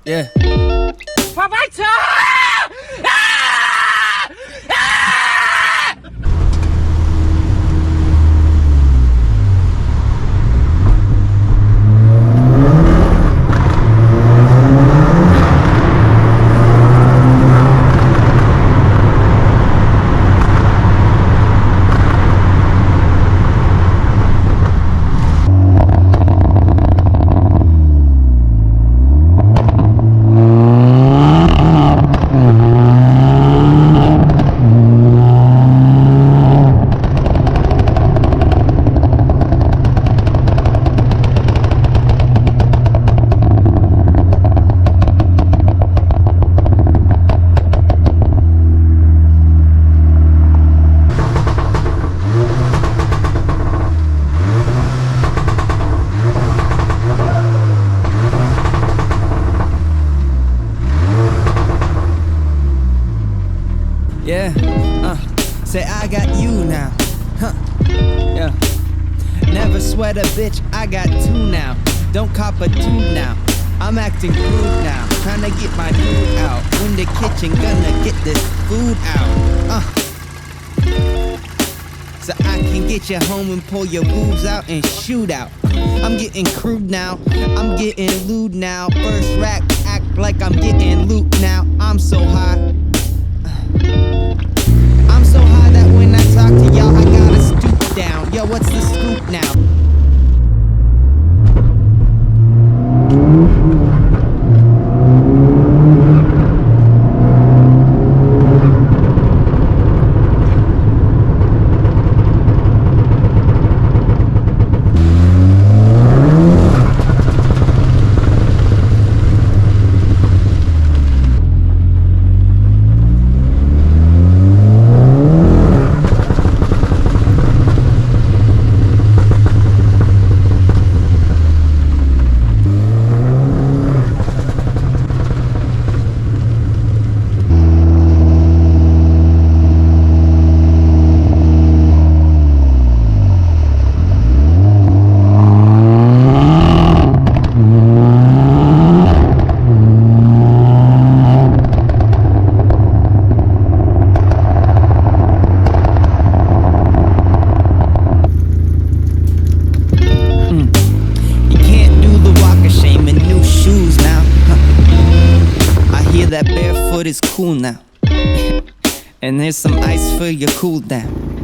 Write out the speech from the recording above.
Yeah. Fahr weiter! Yeah, say I got you now, yeah. Never sweat a bitch, I got two now. Don't cop a two now, I'm acting rude now. Trying to get my mood out, in the kitchen gonna get this food out, so I can get you home and pull your boobs out and shoot out. I'm getting crude now, I'm getting lewd now. First rack, act like I'm getting loot now. I'm so high, I'm so high that when I talk to y'all, I gotta stoop down. Yo, what's the scoop now? That barefoot is cool now. And there's some ice for your cool down.